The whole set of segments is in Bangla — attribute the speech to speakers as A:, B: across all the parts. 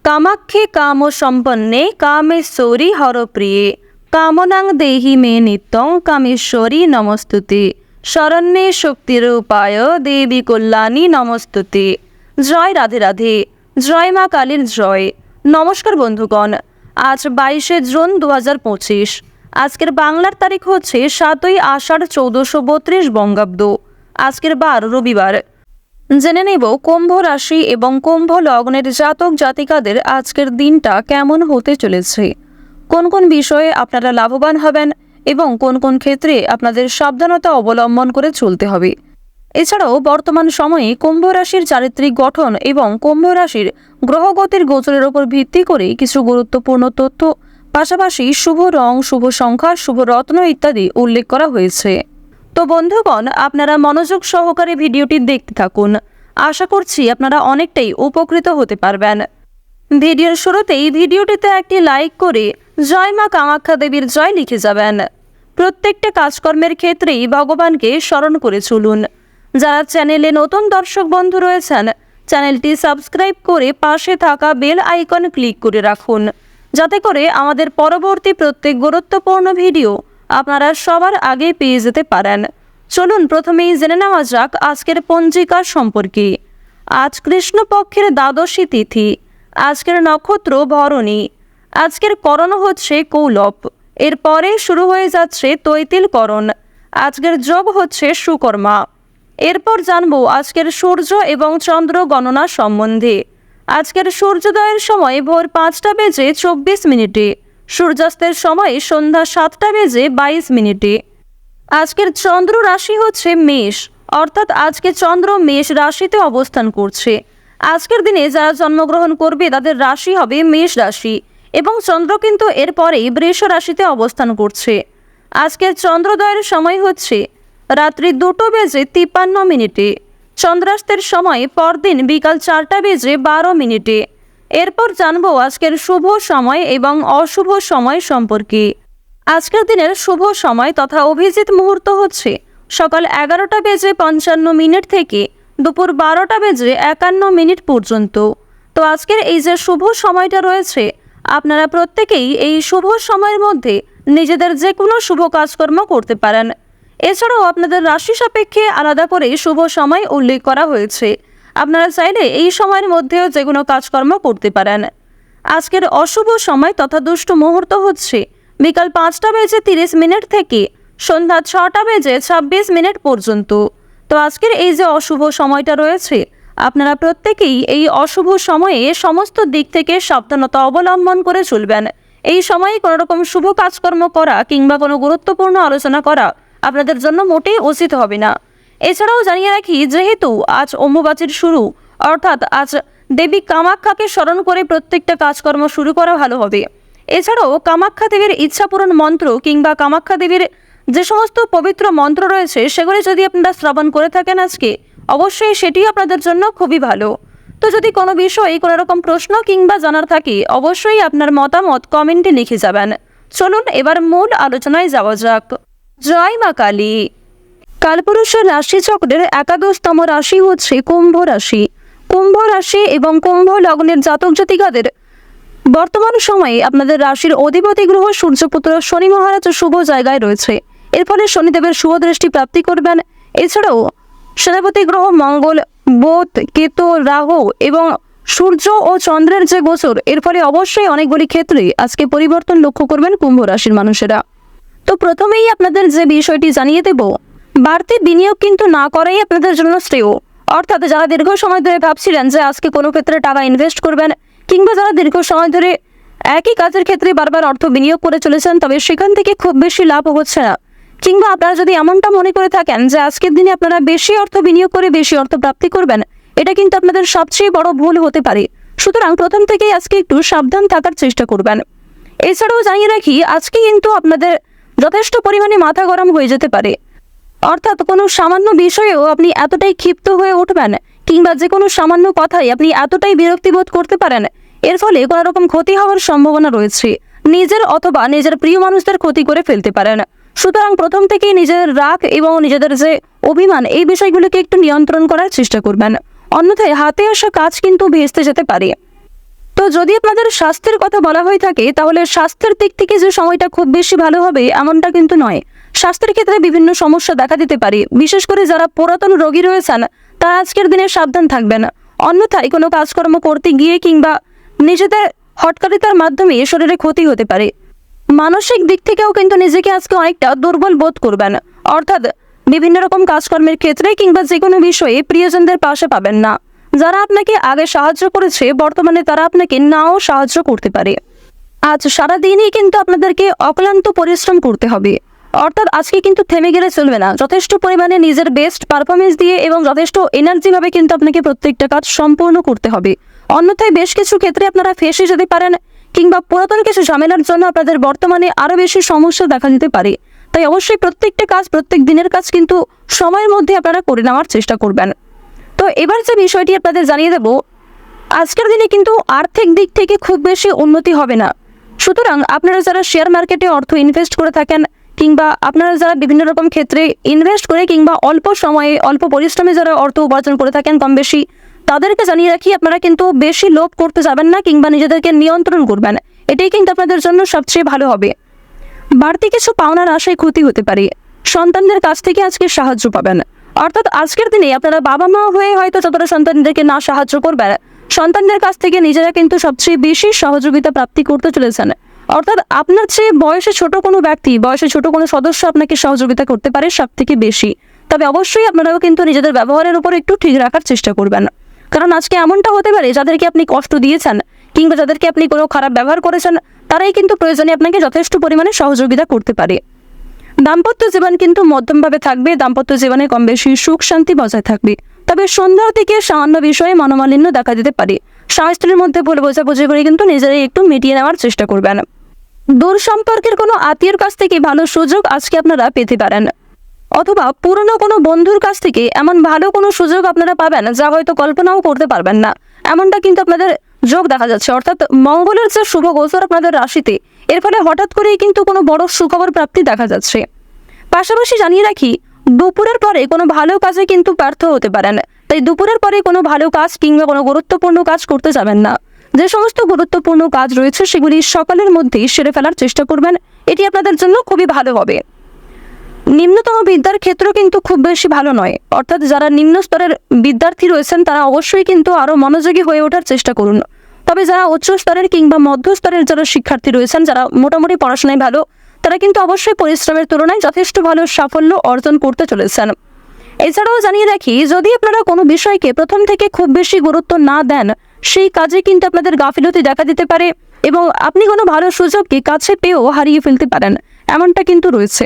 A: কামাক্ষে কাম সম্পন্নে কামেশ্বরী হরপ্রিয়ে কামনাং দেহি মে নিত্যং কামেশ্বরী নমস্তুতে শরণ্যে শক্তিরূপায় দেবী কল্যাণী নমস্তুতে। জয় রাধে রাধে, জয় মা কালীর জয়। নমস্কার বন্ধুগণ, আজ 22শে জুন 2025। আজকের বাংলার তারিখ হচ্ছে 7ই আষাঢ় 1432 বঙ্গাব্দ। আজকের বার রবিবার। জেনে নেব কুম্ভ রাশি এবং কুম্ভ লগ্নের জাতক জাতিকাদের আজকের দিনটা কেমন হতে চলেছে, কোন কোন বিষয়ে আপনারা লাভবান হবেন এবং কোন কোন ক্ষেত্রে আপনাদের সাবধানতা অবলম্বন করে চলতে হবে। এছাড়াও বর্তমান সময়ে কুম্ভ রাশির চারিত্রিক গঠন এবং কুম্ভ রাশির গ্রহগতির গোচরের উপর ভিত্তি করে কিছু গুরুত্বপূর্ণ তথ্য, পাশাপাশি শুভ রং, শুভ সংখ্যা, শুভ রত্ন ইত্যাদি উল্লেখ করা হয়েছে। তো বন্ধুগণ, আপনারা মনোযোগ সহকারে ভিডিওটি দেখতে থাকুন। আশা করছি আপনারা অনেকটাই উপকৃত হতে পারবেন। ভিডিওর শুরুতেই ভিডিওটিতে একটি লাইক করে জয় মা কামাখ্যা দেবীর জয় লিখে যাবেন। প্রত্যেকটা কাজকর্মের ক্ষেত্রেই ভগবানকে স্মরণ করে চলুন। যারা চ্যানেলে নতুন দর্শক বন্ধু রয়েছেন, চ্যানেলটি সাবস্ক্রাইব করে পাশে থাকা বেল আইকন ক্লিক করে রাখুন, যাতে করে আমাদের পরবর্তী প্রত্যেক গুরুত্বপূর্ণ ভিডিও আপনারা সবার আগে পেয়ে যেতে পারেন। চলুন প্রথমেই জেনে নেওয়া যাক আজকের পঞ্জিকা সম্পর্কে। আজ কৃষ্ণপক্ষের দ্বাদশী তিথি। আজকের নক্ষত্র ভরণী। আজকের করণ হচ্ছে কৌলব। এরপরে শুরু হয়ে যাচ্ছে তৈতিল করণ। আজকের যোগ হচ্ছে সুকর্মা। এরপর জানবো আজকের সূর্য এবং চন্দ্র গণনা সম্বন্ধে। আজকের সূর্যোদয়ের সময় ভোর 5টা বেজে 24 মিনিটে, সূর্যাস্তের সময় সন্ধ্যা 7টা বেজে 22 মিনিটে। আজকের চন্দ্র রাশি হচ্ছে মেষ, অর্থাৎ আজকে চন্দ্র মেষ রাশিতে অবস্থান করছে। আজকের দিনে যারা জন্মগ্রহণ করবে তাদের রাশি হবে মেষ রাশি এবং চন্দ্র কিন্তু এরপরেই বৃষ রাশিতে অবস্থান করছে। আজকের চন্দ্রোদয়ের সময় হচ্ছে রাত্রি 2টা বেজে 53 মিনিটে। চন্দ্রাস্তের সময় পরদিন বিকাল 4টা বেজে 12 মিনিটে। এরপর জানবো আজকের শুভ সময় এবং অশুভ সময় সম্পর্কে। আজকের দিনের শুভ সময় তথা অভিজিৎ মুহূর্ত হচ্ছে সকাল 11টা বেজে 55 মিনিট থেকে দুপুর 12টা বেজে 51 মিনিট পর্যন্ত। তো আজকের এই যে শুভ সময়টা রয়েছে, আপনারা প্রত্যেকেই এই শুভ সময়ের মধ্যে নিজেদের যে কোনো শুভ কাজকর্ম করতে পারেন। এছাড়াও আপনাদের রাশি সাপেক্ষে আলাদা করে শুভ সময় উল্লেখ করা হয়েছে। আপনারা চাইলে এই সময়ের মধ্যেও যে কোনো কাজকর্ম করতে পারেন। আজকের অশুভ সময় তথা দুষ্ট মুহূর্ত হচ্ছে বিকাল 5টা বেজে 30 মিনিট থেকে সন্ধ্যা 6টা বেজে 26 মিনিট পর্যন্ত। তো আজকের এই যে অশুভ সময়টা রয়েছে, আপনারা প্রত্যেকেই এই অশুভ সময়ে সমস্ত দিক থেকে সাবধানতা অবলম্বন করে চলবেন। এই সময়ে কোনো রকম শুভ কাজকর্ম করা কিংবা কোনো গুরুত্বপূর্ণ আলোচনা করা আপনাদের জন্য মোটেই উচিত হবে না। এছাড়াও জানিয়ে রাখি, যেহেতু আজ অম্বুবাচীর শুরু, অর্থাৎ আজ দেবী কামাখ্যাকে স্মরণ করে প্রত্যেকটা কাজকর্ম শুরু করা ভালো হবে। এছাড়াও কামাখ্যা দেবীর ইচ্ছাপূরণ মন্ত্র কিংবা কামাখ্যা দেবীর যে সমস্ত পবিত্র মন্ত্র রয়েছে সেগুলি যদি আপনারা শ্রবণ করে থাকেন আজকে, অবশ্যই সেটি আপনাদের জন্য খুবই ভালো। তো যদি কোনো বিষয়ে কোনো রকম প্রশ্ন কিংবা জানার থাকে, অবশ্যই আপনার মতামত কমেন্টে লিখে যাবেন। চলুন এবার মূল আলোচনায় যাওয়া যাক। জয় মা কালী। কালপুরুষের রাশিচক্রের 11তম রাশি হচ্ছে কুম্ভ রাশি। কুম্ভ রাশি এবং কুম্ভ লগ্নের জাতক জাতিকাদের বর্তমান সময়ে আপনাদের রাশির অধিপতি গ্রহ সূর্যপুত্র শনি মহারাজ শুভ জায়গায় রয়েছে। এর ফলে শনিদেবের শুভ দৃষ্টি প্রাপ্তি করবেন। এছাড়াও সেনাপতি গ্রহ মঙ্গল, বুধ, কেতু, রাহু এবং সূর্য ও চন্দ্রের যে গোচর, এর ফলে অবশ্যই অনেকগুলি ক্ষেত্রে আজকে পরিবর্তন লক্ষ্য করবেন কুম্ভ রাশির মানুষেরা। তো প্রথমেই আপনাদের যে বিষয়টি জানিয়ে দেব, বাড়তি বিনিয়োগ কিন্তু না করাই আপনাদের জন্য শ্রেয়। অর্থাৎ যারা দীর্ঘ সময় ধরে ভাবছিলেন যে আজকে কোনো ক্ষেত্রে টাকা ইনভেস্ট করবেন, কিংবা যারা দীর্ঘ সময় ধরে একই কাজের ক্ষেত্রে বারবার অর্থ বিনিয়োগ করে চলেছেন তবে সেখান থেকে খুব বেশি লাভ হচ্ছে না, কিংবা আপনারা যদি এমনটা মনে করে থাকেন যে আজকের দিনে আপনারা বেশি অর্থ বিনিয়োগ করে বেশি অর্থ প্রাপ্তি করবেন, এটা কিন্তু আপনাদের সবচেয়ে বড় ভুল হতে পারে। সুতরাং প্রথম থেকেই আজকে একটু সাবধান থাকার চেষ্টা করবেন। এছাড়াও জানিয়ে রাখি, আজকে কিন্তু আপনাদের যথেষ্ট পরিমাণে মাথা গরম হয়ে যেতে পারে। অর্থাৎ কোনো সামান্য বিষয়েও আপনি এতটাই ক্ষিপ্ত হয়ে উঠবেন, কিংবা যে কোনো সামান্য কথাই আপনি এতটাই বিরক্তিবোধ করতে পারেন, এর ফলে কোনো রকম ক্ষতি হওয়ার সম্ভাবনা রয়েছে। নিজের অথবা নিজের প্রিয় মানুষদের ক্ষতি করে ফেলতে পারেন। সুতরাং প্রথম থেকেই নিজের রাগ এবং নিজেদের যে অভিমান, এই বিষয়গুলোকে একটু নিয়ন্ত্রণ করার চেষ্টা করবেন, অন্যথায় হাতে আসা কাজ কিন্তু ভেস্তে যেতে পারে। তো যদি আপনাদের স্বাস্থ্যের কথা বলা হয়ে থাকে তাহলে স্বাস্থ্যের দিক থেকে যে সময়টা খুব বেশি ভালো হবে এমনটা কিন্তু নয়। স্বাস্থ্যের ক্ষেত্রে বিভিন্ন সমস্যা দেখা দিতে পারে, বিশেষ করে যারা পুরাতন রোগী রয়েছেন তারা আজকের দিনে সাবধান থাকবেন। অন্যথায় কোনো কাজকর্ম করতে গিয়ে কিংবা নিজেদের হটকারিতার মাধ্যমে শরীরে ক্ষতি হতে পারে। মানসিক দিক থেকেও কিন্তু নিজেকে আজকে অনেকটা দুর্বল বোধ করবেন, অর্থাৎ বিভিন্ন রকম কাজকর্মের ক্ষেত্রে কিংবা যে কোনো বিষয়ে প্রিয়জনদের পাশে পাবেন না। যারা আপনাকে আগে সাহায্য করেছে বর্তমানে তারা আপনাকে নাও সাহায্য করতে পারে। আজ সারাদিনই কিন্তু আপনাদেরকে অক্লান্ত পরিশ্রম করতে হবে, অর্থাৎ আজকে কিন্তু থেমে গেলে চলবে না। যথেষ্ট পরিমাণে নিজের বেস্ট পারফরমেন্স দিয়ে এবং যথেষ্ট এনার্জিভাবে কিন্তু আপনাকে প্রত্যেকটা কাজ সম্পূর্ণ করতে হবে। অন্যথায় বেশ কিছু ক্ষেত্রে আপনারা ফেঁসে যেতে পারেন কিংবা পুরাতন কিছু ঝামেলার জন্য আপনাদের বর্তমানে আরও বেশি সমস্যা দেখা দিতে পারে। তাই অবশ্যই প্রত্যেকটা কাজ, প্রত্যেক দিনের কাজ কিন্তু সময়ের মধ্যে আপনারা করে নেওয়ার চেষ্টা করবেন। তো এবার যে বিষয়টি আপনাদের জানিয়ে দেব, আজকের দিনে কিন্তু আর্থিক দিক থেকে খুব বেশি উন্নতি হবে না। সুতরাং আপনারা যারা শেয়ার মার্কেটে অর্থ ইনভেস্ট করে থাকেন কিংবা আপনারা যারা বিভিন্ন রকম ক্ষেত্রে ইনভেস্ট করে কিংবা অল্প সময়ে অল্প পরিশ্রমে যারা অর্থ উপার্জন করে থাকেন কম বেশি, তাদেরকে জানিয়ে রাখি আপনারা কিন্তু বেশি লোভ করতে যাবেন না কিংবা নিজেদেরকে নিয়ন্ত্রণ করবেন। এটাই কিন্তু আপনাদের জন্য সবচেয়ে ভালো হবে। বাড়তি কিছু পাওনার আশায় ক্ষতি হতে পারে। সন্তানদের কাছ থেকে আজকে সাহায্য পাবেন, অর্থাৎ আজকের দিনে আপনারা বাবা মা হয়ে হয়তো যতটা সন্তানদেরকে না সাহায্য করবেন, সন্তানদের কাছ থেকে নিজেরা কিন্তু সবচেয়ে বেশি সহযোগিতা প্রাপ্তি করতে চলেছেন। অর্থাৎ আপনার চেয়ে বয়সে ছোট কোনো ব্যক্তি, বয়সে ছোট কোনো সদস্য আপনাকে সহযোগিতা করতে পারে সব থেকে বেশি। তবে অবশ্যই আপনারাও কিন্তু নিজেদের ব্যবহারের উপর একটু ঠিক রাখার চেষ্টা করবেন, কারণ আজকে এমনটা হতে পারে যাদেরকে আপনি কষ্ট দিয়েছেন কিংবা যাদেরকে আপনি কোনো খারাপ ব্যবহার করেছেন তারাই কিন্তু প্রয়োজনে আপনাকে যথেষ্ট পরিমাণে সহযোগিতা করতে পারে। দাম্পত্য জীবন কিন্তু মধ্যমভাবে থাকবে, দাম্পত্য জীবনে কম বেশি সুখ শান্তি বজায় থাকবে। তবে সন্ধ্যা থেকে সামান্য বিষয়ে মনোমালিন্য দেখা দিতে পারে। স্বামী স্ত্রীর মধ্যে ভুল বোঝাবুঝি করে কিন্তু নিজেরাই একটু মিটিয়ে নেওয়ার চেষ্টা করবেন। দূর সম্পর্কের কোনো আত্মীয়ের কাছ থেকে ভালো সুযোগ আজকে আপনারা পেতে পারেন, অথবা পুরনো কোনো বন্ধুর কাছ থেকে এমন ভালো কোনো সুযোগ আপনারা পাবেন যা হয়তো কল্পনাও করতে পারবেন না, এমনটা কিন্তু আপনাদের যোগ দেখা যাচ্ছে। অর্থাৎ মঙ্গলের যে শুভ গোচর আপনাদের রাশিতে, এর ফলে হঠাৎ করেই কিন্তু কোনো বড় সুখবর প্রাপ্তি দেখা যাচ্ছে। পাশাপাশি জানিয়ে রাখি, দুপুরের পরে কোনো ভালো কাজে কিন্তু ব্যর্থ হতে পারেন। তাই দুপুরের পরে কোনো ভালো কাজ কিংবা কোনো গুরুত্বপূর্ণ কাজ করতে যাবেন না। যে সমস্ত গুরুত্বপূর্ণ কাজ রয়েছে সেগুলি সকালের মধ্যেই সেরে ফেলার চেষ্টা করবেন, এটি আপনাদের জন্য খুবই ভালো হবে। নিম্নতম বিদ্যার ক্ষেত্র কিন্তু খুব বেশি ভালো নয়, অর্থাৎ যারা নিম্ন স্তরের বিদ্যার্থী রয়েছেন তারা অবশ্যই কিন্তু আরও মনোযোগী হয়ে ওঠার চেষ্টা করুন। তবে যারা উচ্চ স্তরের কিংবা মধ্য স্তরের যারা শিক্ষার্থী রয়েছেন, যারা মোটামুটি পড়াশোনায় ভালো, তারা কিন্তু অবশ্যই পরিশ্রমের তুলনায় যথেষ্ট ভালো সাফল্য অর্জন করতে চলেছেন। এছাড়াও জানিয়ে রাখি, যদি আপনারা কোনো বিষয়কে প্রথম থেকে খুব বেশি গুরুত্ব না দেন, সেই কাজে কিন্তু আপনাদের গাফিলতি দেখা দিতে পারে এবং আপনি কোনো ভালো সুযোগকে কাছে পেয়েও হারিয়ে ফেলতে পারেন, এমনটা কিন্তু রয়েছে।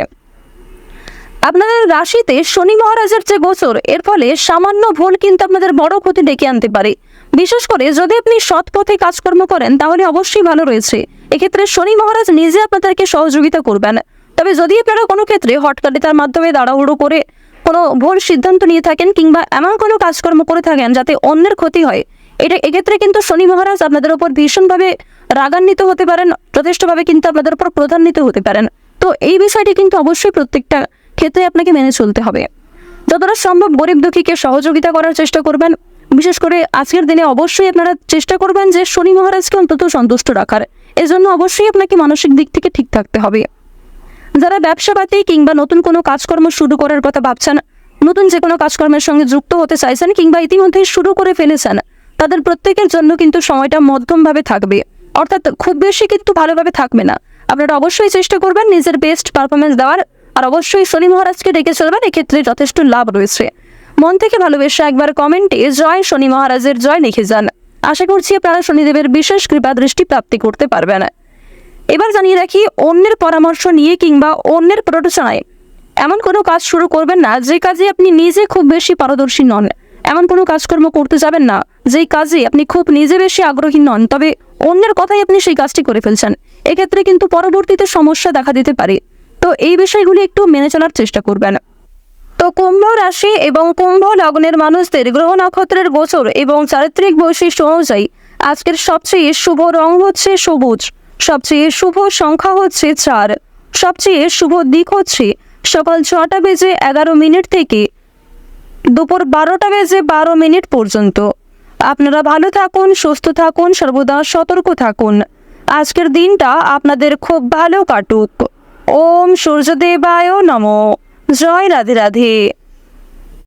A: আপনাদের রাশিতে শনি মহারাজের যে গোচর, এর ফলে সামান্য ভুল কিন্তু আপনাদের বড় ক্ষতি ডেকে আনতে পারে। বিশেষ করে যদি আপনি সৎ পথে কাজকর্ম করেন তাহলে অবশ্যই ভালো রয়েছে। এক্ষেত্রে শনি মহারাজ নিজে আপনাদেরকে সহযোগিতা করবেন। তবে যদি আপনারা কোনো ক্ষেত্রে হটকারিতার মাধ্যমে তাড়াহুড়ো করে কোনো ভুল সিদ্ধান্ত নিয়ে থাকেন কিংবা এমন কোনো কাজকর্ম করে থাকেন যাতে অন্যের ক্ষতি হয়, এক্ষেত্রে কিন্তু শনি মহারাজ আপনাদের উপর ভীষণভাবে রাগান্বিত হতে পারেন, যথেষ্টভাবে কিন্তু আপনাদের উপর প্রধান্বিত হতে পারেন। তো এই বিষয়টি কিন্তু অবশ্যই প্রত্যেকটা ক্ষেত্রে আপনাকে মেনে চলতে হবে। যতটা সম্ভব গরিব দুঃখীকে সহযোগিতা করার চেষ্টা করবেন। বিশেষ করে আজকের দিনে অবশ্যই আপনারা চেষ্টা করবেন যে শনি মহারাজকে অন্তত সন্তুষ্ট রাখার। এজন্য অবশ্যই আপনাকে মানসিক দিক থেকে ঠিক থাকতে হবে। যারা ব্যবসাপাতি কিংবা নতুন কোনো কাজকর্ম শুরু করার কথা ভাবছেন, নতুন যে কোনো কাজকর্মের সঙ্গে যুক্ত হতে চাইছেন কিংবা ইতিমধ্যেই শুরু করে ফেলেছেন, তাদের প্রত্যেকের জন্য কিন্তু সময়টা মধ্যমভাবে থাকবে, অর্থাৎ খুব বেশি কিন্তু ভালোভাবে থাকবে না। আপনারা অবশ্যই চেষ্টা করবেন নিজের বেস্ট পারফরমেন্স দেওয়ার, আর অবশ্যই শনি মহারাজকে ডেকে চলবেন, এক্ষেত্রে যথেষ্ট লাভ রয়েছে। মন থেকে ভালোবেসে একবার কমেন্টে জয় শনি মহারাজের জয় লিখে যান। আশা করছি আপনারা শনিদেবের বিশেষ কৃপা দৃষ্টি প্রাপ্তি করতে পারবেন। এবার জানিয়ে রাখি, অন্যের পরামর্শ নিয়ে কিংবা অন্যের প্ররোচনায় এমন কোনো কাজ শুরু করবেন না যে কাজে আপনি নিজে খুব বেশি পারদর্শী নন। এমন কোনো কাজকর্ম করতে যাবেন না যেই কাজে আপনি খুব নিজে বেশি আগ্রহী নন, তবে অন্যের কথাই আপনি সেই কাজটি করে ফেলছেন। এক্ষেত্রে কিন্তু পরবর্তীতে সমস্যা দেখা দিতে পারে। তো এই বিষয়গুলি একটু মেনে চলার চেষ্টা করবেন। তো কুম্ভ রাশি এবং কুম্ভ লগ্নের মানুষদের গ্রহ নক্ষত্রের গোচর এবং চারিত্রিক বৈশিষ্ট্য অনুযায়ী আজকের সবচেয়ে শুভ রং হচ্ছে সবুজ, সবচেয়ে শুভ সংখ্যা হচ্ছে 4, সবচেয়ে শুভ দিক হচ্ছে সকাল 6টা বেজে 11 মিনিট থেকে দুপুর 12টা বেজে 12 মিনিট পর্যন্ত। আপনারা ভালো থাকুন, সুস্থ থাকুন, সর্বদা সতর্ক থাকুন। আজকের দিনটা আপনাদের খুব ভালো কাটুক। ওম সূর্যদেবায় নমঃ। জয় রাধে রাধে।